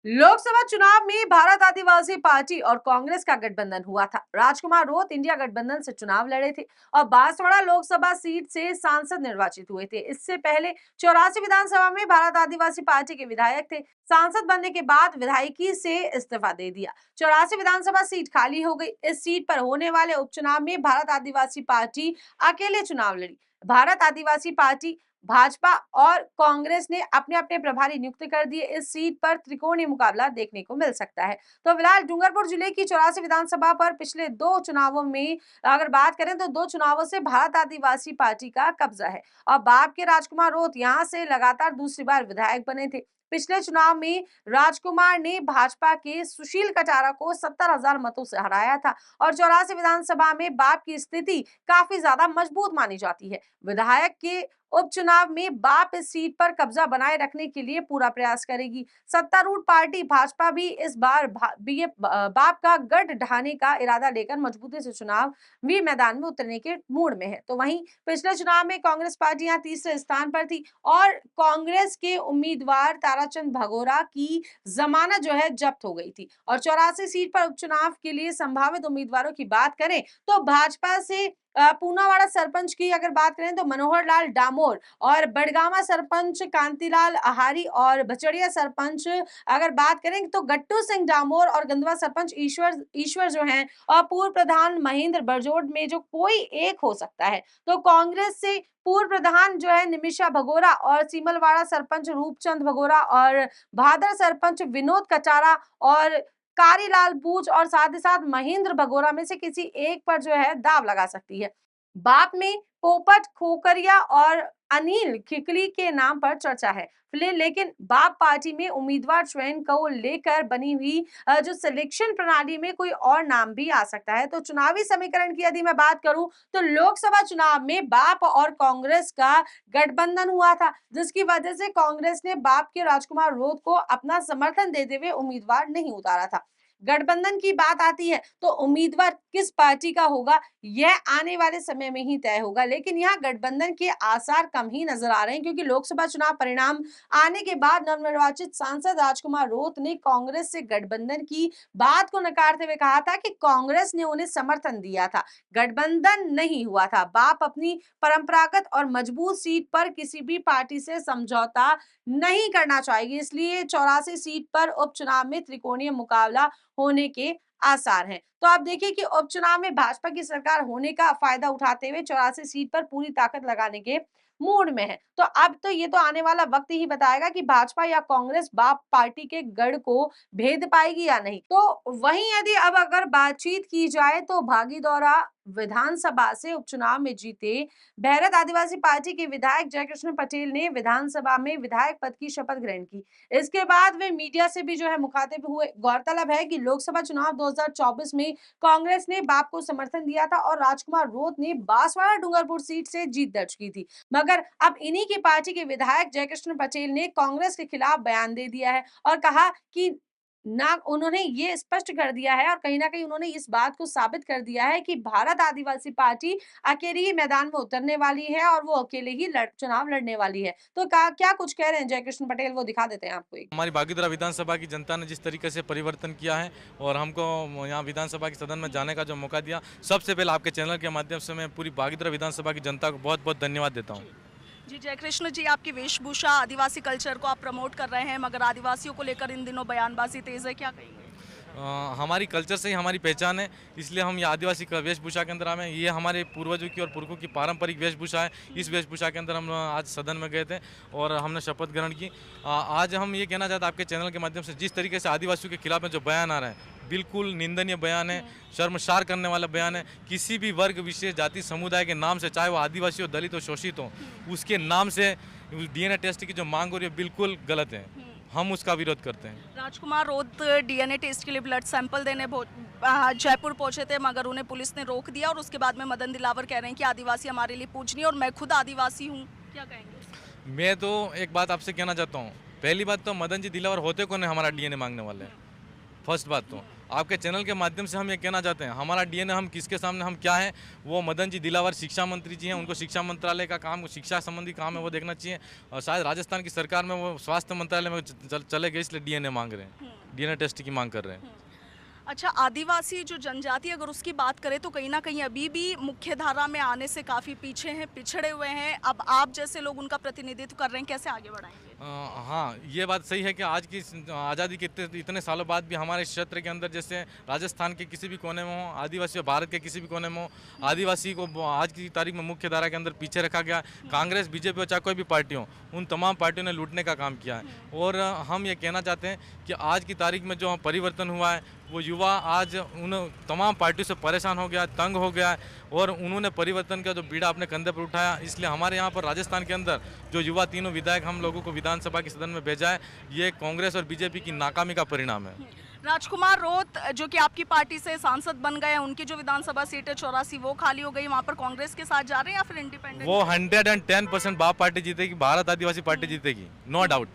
लोकसभा चुनाव में भारत आदिवासी पार्टी और कांग्रेस का गठबंधन हुआ था। राजकुमार रोत इंडिया गठबंधन से चुनाव लड़े थे और बांसवाड़ा लोकसभा सीट से सांसद निर्वाचित हुए थे। इससे पहले 84 विधानसभा में भारत आदिवासी पार्टी के विधायक थे। सांसद बनने के बाद विधायकी से इस्तीफा दे दिया। 84 विधानसभा सीट खाली हो गई। इस सीट पर होने वाले उपचुनाव में भारत आदिवासी पार्टी अकेले चुनाव लड़ी। भारत आदिवासी पार्टी, भाजपा और कांग्रेस ने अपने अपने प्रभारी नियुक्त कर दिए। इस सीट पर त्रिकोणीय मुकाबला देखने को मिल सकता है। तो फिलहाल डूंगरपुर जिले की 84 विधानसभा पर पिछले दो चुनावों में अगर बात करें तो दो चुनावों से भारत आदिवासी पार्टी का कब्जा है और बाप के राजकुमार रोत यहां से लगातार दूसरी बार विधायक बने थे। पिछले चुनाव में राजकुमार ने भाजपा के सुशील कटारा को 70,000 मतों से हराया था और 84 विधानसभा में बाप की स्थिति काफी ज्यादा मजबूत मानी जाती है। विधायक के उपचुनाव में बाप इस सीट पर कब्जा बनाए रखने के लिए पूरा प्रयास करेगी। सत्तारूढ़ पार्टी भाजपा भी इस बार बाप का गढ़ ढहाने का इरादा लेकर मजबूती से चुनाव भी मैदान में उतरने के मूड में है। तो वहीं पिछले चुनाव में कांग्रेस पार्टी यहाँ तीसरे स्थान पर थी और कांग्रेस के उम्मीदवार ताराचंद भगोरा की जमानत जो है जब्त हो गई थी और 84 सीट पर उपचुनाव के लिए संभावित उम्मीदवारों की बात करें तो भाजपा से पूनावाड़ा सरपंच की अगर बात करें तो मनोहर लाल डामोर और बड़गामा सरपंच कांतिलाल आहारी और भचड़िया सरपंच अगर बात करें तो गट्टू सिंह डामोर और गंदवा सरपंच ईश्वर जो हैं और पूर्व प्रधान महेंद्र बरजोड़ में जो कोई एक हो सकता है। तो कांग्रेस से पूर्व प्रधान जो है निमिषा भगोरा और सीमलवाड़ा सरपंच रूपचंद भगोरा और भादर सरपंच विनोद कचारा और कारीलाल बूच और साथ ही साथ महेंद्र भगोरा में से किसी एक पर जो है दाव लगा सकती है। बाप में पोपट खोकरिया और अनिल खिकली के नाम पर चर्चा है। लेकिन बाप पार्टी में उम्मीदवार चयन को लेकर बनी हुई जो सिलेक्शन प्रणाली में कोई और नाम भी आ सकता है। तो चुनावी समीकरण की यदि मैं बात करूं तो लोकसभा चुनाव में बाप और कांग्रेस का गठबंधन हुआ था, जिसकी वजह से कांग्रेस ने बाप के राजकुमार रोत को अपना समर्थन देते हुए उम्मीदवार नहीं उतारा था। गठबंधन की बात आती है तो उम्मीदवार किस पार्टी का होगा यह आने वाले समय में ही तय होगा, लेकिन यहाँ गठबंधन के आसार कम ही नजर आ रहे हैं क्योंकि लोकसभा चुनाव परिणाम आने के बाद नवनिर्वाचित सांसद राजकुमार रोत ने कांग्रेस से गठबंधन की बात को नकारते हुए कहा था कि कांग्रेस ने उन्हें समर्थन दिया था, गठबंधन नहीं हुआ था। बाप अपनी परंपरागत और मजबूत सीट पर किसी भी पार्टी से समझौता नहीं करना चाहेगी, इसलिए 84 सीट पर उपचुनाव में त्रिकोणीय मुकाबला होने के आसार हैं। तो आप देखिए कि उपचुनाव में भाजपा की सरकार होने का फायदा उठाते हुए 84 सीट पर पूरी ताकत लगाने के मूड में है। तो अब तो ये तो आने वाला वक्त ही बताएगा कि भाजपा या कांग्रेस बाप पार्टी के गढ़ को भेद पाएगी या नहीं। तो वहीं यदि अब अगर बातचीत की जाए तो भागीदौरा विधानसभा से उपचुनाव में जीते भारत आदिवासी पार्टी के विधायक जयकृष्ण पटेल ने विधानसभा में विधायक पद की शपथ ग्रहण की। इसके बाद वे मीडिया से भी जो है मुखातिब हुए। गौरतलब है कि लोकसभा चुनाव 2024 में कांग्रेस ने बाप को समर्थन दिया था और राजकुमार रोत ने बांसवाड़ा डूंगरपुर सीट से जीत दर्ज की थी, मगर अब इन्हीं की पार्टी के विधायक जयकृष्ण पटेल ने कांग्रेस के खिलाफ बयान दे दिया है और कहा कि ना उन्होंने ये स्पष्ट कर दिया है और कहीं ना कहीं उन्होंने इस बात को साबित कर दिया है कि भारत आदिवासी पार्टी अकेले ही मैदान में उतरने वाली है और वो अकेले ही चुनाव लड़ने वाली है। तो क्या कुछ कह रहे हैं जयकृष्ण पटेल, वो दिखा देते हैं आपको। एक हमारी बागीदरा विधानसभा की जनता ने जिस तरीके से परिवर्तन किया है और हमको यहाँ विधानसभा के सदन में जाने का जो मौका दिया, सबसे पहले आपके चैनल के माध्यम से मैं पूरी बागीदरा विधानसभा की जनता को बहुत बहुत धन्यवाद देता हूँ। जी जयकृष्ण जी, आपकी वेशभूषा आदिवासी कल्चर को आप प्रमोट कर रहे हैं, मगर आदिवासियों को लेकर इन दिनों बयानबाजी तेज है, क्या कहेंगे? हमारी कल्चर से ही हमारी पहचान है, इसलिए हम ये आदिवासी वेशभूषा के अंदर आए हैं। ये हमारे पूर्वजों की और पुरखों की पारंपरिक वेशभूषा है। इस वेशभूषा के अंदर हम आज सदन में गए थे और हमने शपथ ग्रहण की। आज हम ये कहना चाहते हैं आपके चैनल के माध्यम से, जिस तरीके से आदिवासियों के खिलाफ में जो बयान आ रहा है, बिल्कुल निंदनीय बयान है, शर्मसार करने वाला बयान है। किसी भी वर्ग, विशेष जाति, समुदाय के नाम से, चाहे वो आदिवासी हो, दलित हो, शोषित हो, उसके नाम से डीएनए टेस्ट की जो मांग हो रही है बिल्कुल गलत है। हम उसका विरोध करते हैं। राजकुमार रोत डीएनए टेस्ट के लिए ब्लड सैंपल देने जयपुर पहुंचे थे, मगर उन्हें पुलिस ने रोक दिया और उसके बाद में मदन दिलावर कह रहे हैं कि आदिवासी हमारे लिए पूजनीय और मैं खुद आदिवासी हूं, क्या कहेंगे? मैं तो एक बात आपसे कहना चाहता हूँ। पहली बात तो मदन जी दिलावर होते कौन है हमारा डीएनए मांगने वाले हैं, फर्स्ट बात तो। आपके चैनल के माध्यम से हम ये कहना चाहते हैं, हमारा डीएनए हम किसके सामने हम क्या है, वो मदन जी दिलावर शिक्षा मंत्री जी हैं, उनको शिक्षा मंत्रालय का काम, शिक्षा संबंधी काम है वो देखना चाहिए। और शायद राजस्थान की सरकार में वो स्वास्थ्य मंत्रालय में चले गए, इसलिए डीएनए मांग रहे हैं, डीएनए टेस्ट की मांग कर रहे हैं। अच्छा, आदिवासी जो जनजाति अगर उसकी बात करें तो कहीं ना कहीं अभी भी मुख्य धारा में आने से काफ़ी पीछे हैं, पिछड़े हुए हैं। अब आप जैसे लोग उनका प्रतिनिधित्व कर रहे हैं, कैसे आगे बढ़ाएंगे? हाँ, ये बात सही है कि आज की आज़ादी के इतने सालों बाद भी हमारे क्षेत्र के अंदर, जैसे राजस्थान के किसी भी कोने में हो आदिवासी, भारत के किसी भी कोने में हो आदिवासी को आज की तारीख में मुख्य धारा के अंदर पीछे रखा गया। कांग्रेस, बीजेपी, चाहे कोई भी पार्टी हो, उन तमाम पार्टियों ने लूटने का काम किया है। और हम ये कहना चाहते हैं कि आज की तारीख में जो परिवर्तन हुआ है, वो युवा आज उन तमाम पार्टियों से परेशान हो गया, तंग हो गया है, और उन्होंने परिवर्तन का जो बीड़ा अपने कंधे पर उठाया। इसलिए हमारे यहाँ पर राजस्थान के अंदर जो युवा तीनों विधायक हम लोगों को विधानसभा के सदन में भेजा है, ये कांग्रेस और बीजेपी की नाकामी का परिणाम है। राजकुमार रोत जो कि आपकी पार्टी से सांसद बन गए, उनकी जो विधानसभा सीट है 84 वो खाली हो गई, वहाँ पर कांग्रेस के साथ जा रहे हैं या फिर इंडिपेंडेंट? वो 110% बाप पार्टी जीतेगी, भारत आदिवासी पार्टी जीतेगी, नो डाउट।